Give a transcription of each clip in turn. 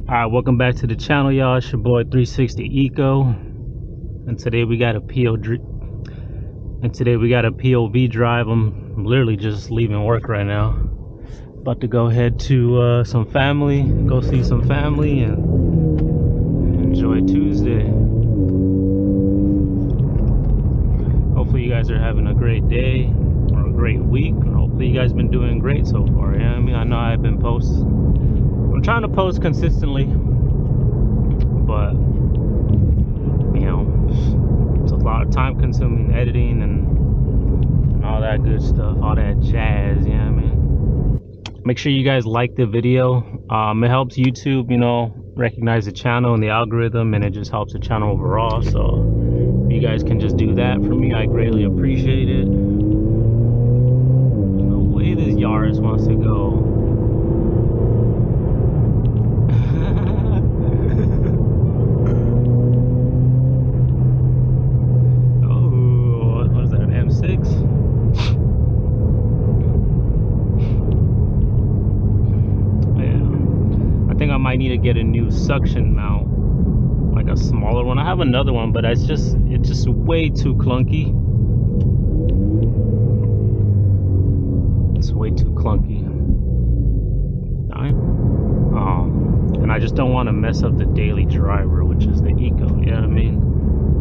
Alright, welcome back to the channel, y'all. It's your boy 360 Eco, and today we got a POV drive. I'm literally just leaving work right now. About to go head to some family, go see some family, and enjoy Tuesday. Hopefully you guys are having a great day or a great week. Hopefully you guys been doing great so far. Yeah, I know I've been I'm trying to post consistently, but you know, it's a lot of time consuming editing and all that good stuff, all that jazz, you know what I mean? Make sure you guys like the video. It helps YouTube, you know, recognize the channel and the algorithm, and it just helps the channel overall. So if you guys can just do that for me, I greatly appreciate it. The way this Yaris wants to go. I might need to get a new suction mount, like a smaller one. I have another one, but it's just way too clunky. It's way too clunky. And I just don't want to mess up the daily driver, which is the Eco. You know what I mean?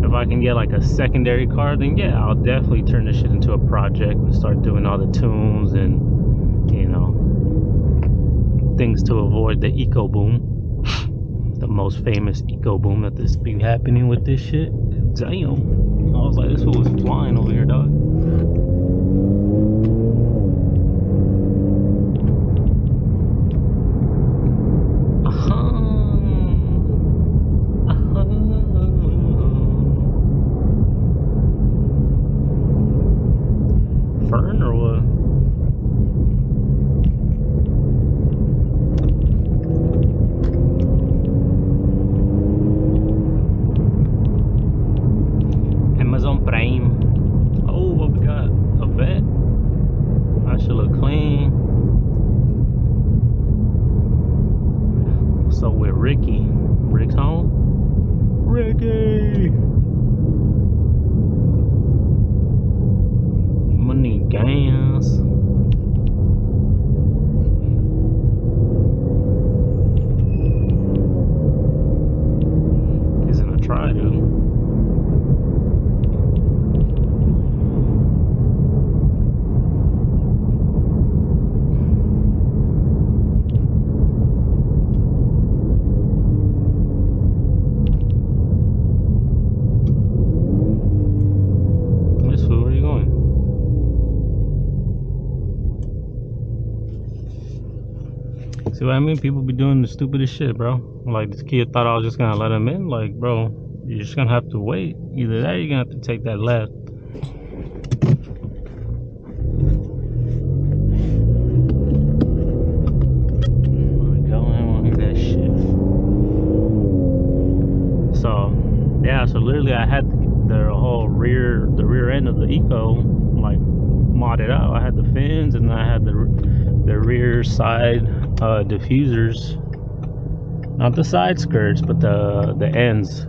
If I can get like a secondary car, then yeah, I'll definitely turn this shit into a project and start doing all the tunes and, you know, things to avoid the eco boom, the most famous eco boom that this be happening with this shit. Damn, I was like, this fool was flying over here, dog. Fern or what? Oh, what we got? A vet? I should look clean. So with Ricky. Rick's home? Ricky! Money gas. He's gonna try to. Where are you going? See what I mean? People be doing the stupidest shit, bro. Like, this kid thought I was just gonna let him in. Like, bro, you're just gonna have to wait. Either that or you're gonna have to take that left. So literally I had the whole rear end of the Eco like modded out. I had the fins, and then I had the rear side diffusers, not the side skirts, but the ends.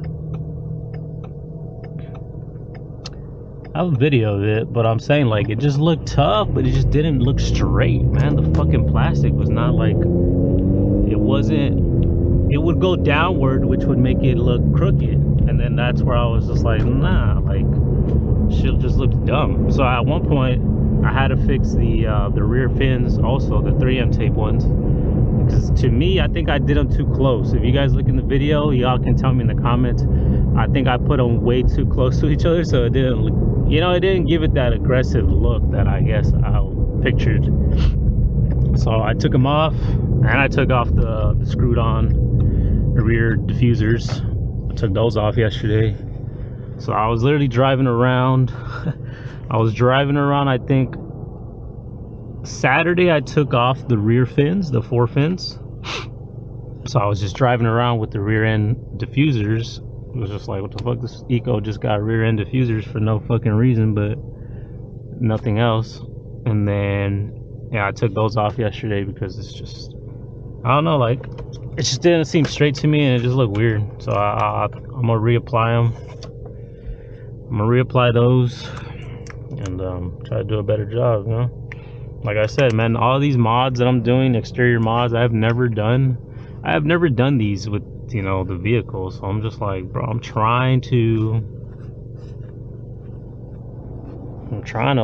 I have a video of it, but I'm saying, like, it just looked tough, but it just didn't look straight, man. The fucking plastic was not like, it would go downward, which would make it look crooked. And then that's where I was just like, nah, like, shit just looks dumb. So at one point I had to fix the rear fins, also the 3M tape ones, because to me, I think I did them too close. If you guys look in the video, y'all can tell me in the comments. I think I put them way too close to each other, so it didn't look, you know, it didn't give it that aggressive look that I guess I pictured. So I took them off, and I took off the screwed on rear diffusers. Took those off yesterday. So I was literally driving around. I think Saturday I took off the rear fins, the 4 fins. So I was just driving around with the rear end diffusers. It was just like, what the fuck, this Eco just got rear end diffusers for no fucking reason, but nothing else. And then yeah, I took those off yesterday because it's just, I don't know, like, it just didn't seem straight to me, and it just looked weird. So I'm gonna reapply them. I'm gonna reapply those and try to do a better job, you know. Like I said, man, all these mods that I'm doing, exterior mods, I have never done these with, you know, the vehicle. So I'm just like, bro, I'm trying to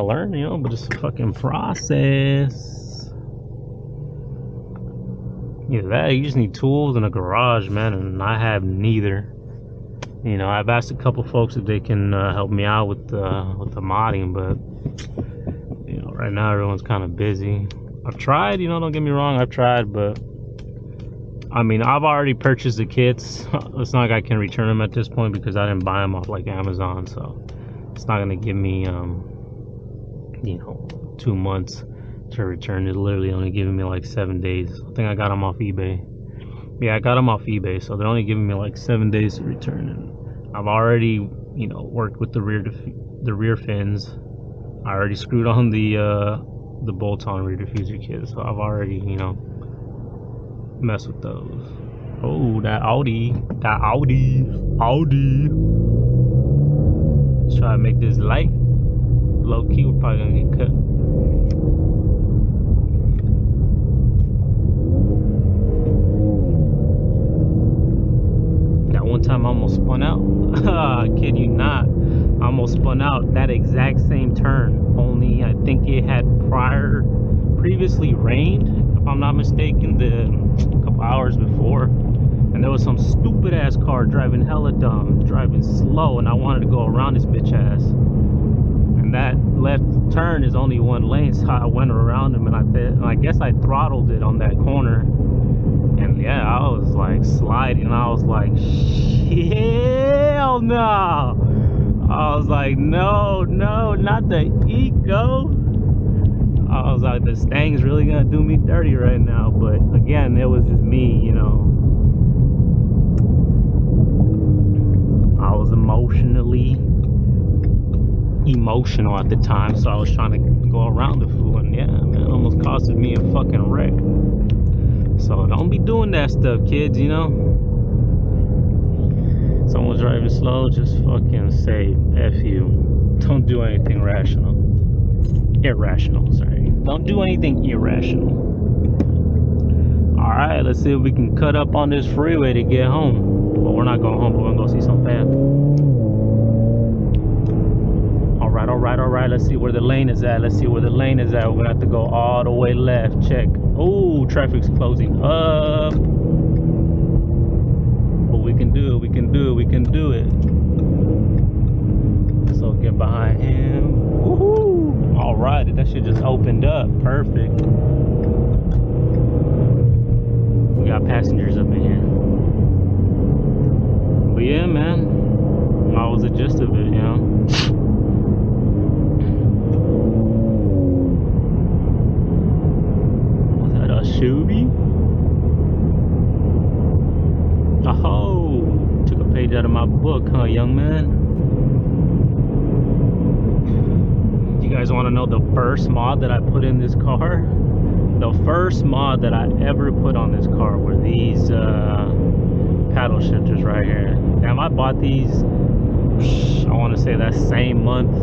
learn, you know, but it's a fucking process. Either that, you just need tools and a garage, man, and I have neither. You know, I've asked a couple folks if they can help me out with the modding, but you know, right now everyone's kind of busy. I've tried, you know, don't get me wrong, I've tried, but I mean, I've already purchased the kits. It's not like I can return them at this point because I didn't buy them off like Amazon, so it's not gonna give me you know, 2 months to return. It's literally only giving me like 7 days. I think I got them off eBay. Yeah, I got them off eBay, so they're only giving me like 7 days to return. And I've already, you know, worked with the rear fins. I already screwed on the bolt-on rear diffuser kit, so I've already, you know, messed with those. Oh, that Audi. Let's try to make this light. Low key, we're probably gonna get cut. That one time I almost spun out. I kid you not. I almost spun out that exact same turn. Only I think it had previously rained, if I'm not mistaken, a couple hours before. And there was some stupid ass car driving hella dumb, driving slow, and I wanted to go around this bitch ass. And that left turn is only one lane, so I went around him, and I guess I throttled it on that corner. And yeah, I was like sliding, and I was like, hell no. I was like, no, not the Eco. I was like, the Stang's really gonna do me dirty right now. But again, it was just me, you know. I was emotional at the time, so I was trying to go around the fool, and yeah, man, it almost costed me a fucking wreck. So don't be doing that stuff, kids, you know. Someone's driving slow, just fucking say F you. Don't do anything irrational, sorry. Don't do anything irrational. Alright, let's see if we can cut up on this freeway to get home. Well, we're not going home, but we're gonna go see some fam. Alright, let's see where the lane is at. We're gonna have to go all the way left. Check. Oh, traffic's closing up. But we can do it. So get behind him. Woohoo! Alright, that shit just opened up. Perfect. We got passengers up in here. But yeah, man. That was the gist of it, you know. Shuby? Oh, took a page out of my book, huh, young man? You guys want to know the first mod that I put in this car? The first mod that I ever put on this car were these paddle shifters right here. Damn, I bought these, I want to say that same month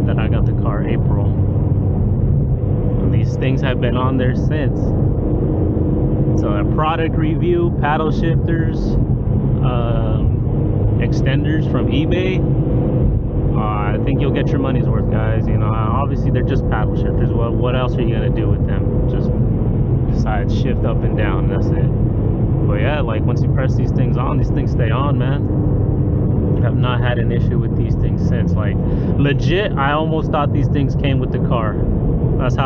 that I got the car, April. These things have been on there since. So a product review, paddle shifters, extenders from eBay. I think you'll get your money's worth, guys. You know, obviously they're just paddle shifters. Well, what else are you gonna do with them? Just besides shift up and down, that's it. But yeah, like once you press these things on, these things stay on, man. I've not had an issue with these things since. Like legit, I almost thought these things came with the car. That's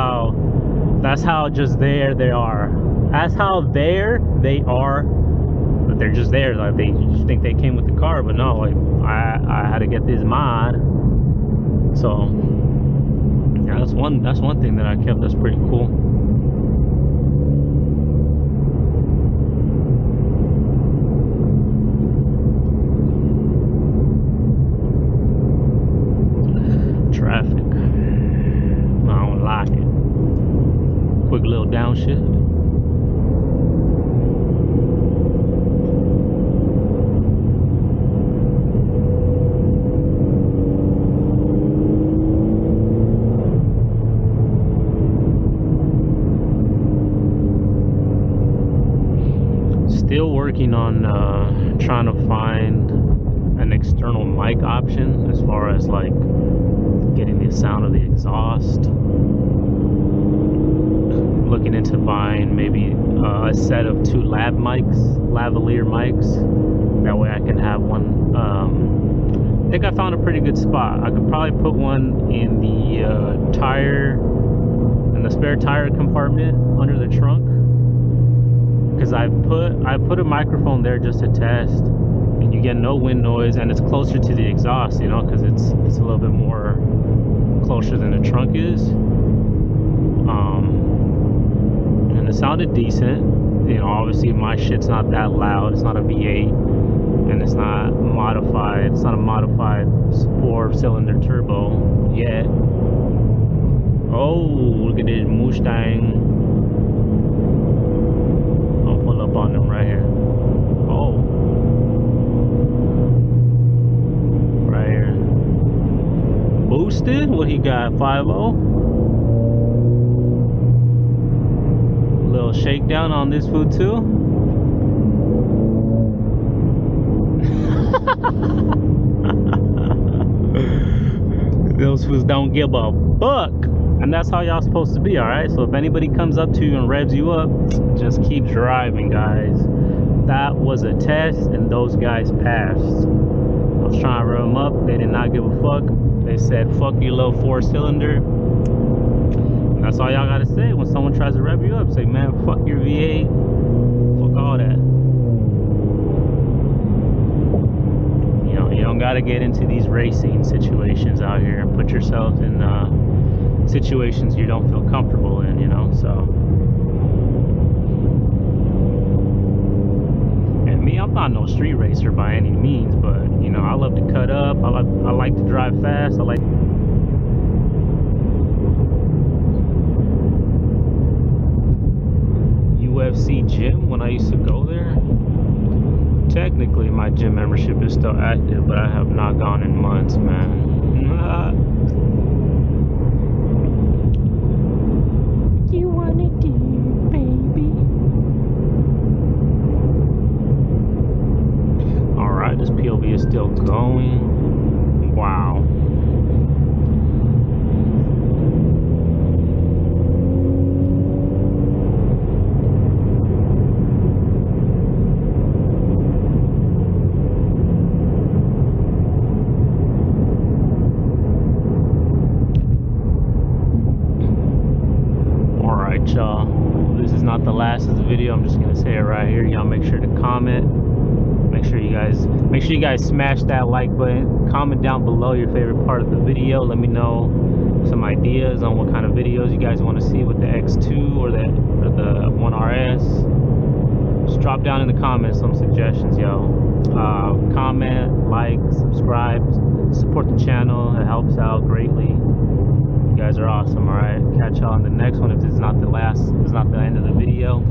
how just there they are. That's how there they are. But they're just there. Like they just think they came with the car, but no. Like I had to get this mod. So yeah, that's one thing that I kept. That's pretty cool. Traffic. I don't like it. Quick little downshift. working on trying to find an external mic option as far as like getting the sound of the exhaust. Looking into buying maybe a set of 2 lavalier mics. That way I can have one. I think I found a pretty good spot. I could probably put one in the spare tire compartment under the trunk, because I put a microphone there just to test, and you get no wind noise, and it's closer to the exhaust, you know, because it's a little bit more closer than the trunk is. And it sounded decent. You know, obviously my shit's not that loud. It's not a V8, and it's not modified. It's not a modified 4-cylinder turbo yet. Oh, look at this Mustang. I'll pull up on them right here. Oh, right here. Boosted. What he got? 5.0. Little shakedown on this food too. Those fools don't give a fuck, and that's how y'all supposed to be. All right, so if anybody comes up to you and revs you up, just keep driving, guys. That was a test, and those guys passed. I was trying to rev them up. They did not give a fuck. They said, fuck you, little 4-cylinder. That's all y'all gotta say when someone tries to rev you up. Say, man, fuck your V8, fuck all that. You know, you don't gotta get into these racing situations out here and put yourself in situations you don't feel comfortable in, you know. So, and me, I'm not no street racer by any means, but you know, I love to cut up. I like to drive fast. I like. UFC gym when I used to go there. Technically my gym membership is still active, but I have not gone in months, man. You wanna do, baby? Alright, this POV is still going. Wow. Y'all, this is not the last of the video. I'm just gonna say it right here. Y'all make sure to comment. Make sure you guys smash that like button. Comment down below your favorite part of the video. Let me know some ideas on what kind of videos you guys want to see with the X2 or the 1RS. Just drop down in the comments some suggestions, yo. Comment, like, subscribe, support the channel. It helps out greatly. You guys are awesome. All right, catch y'all on the next one. If this is not the last, it's not the end of the video.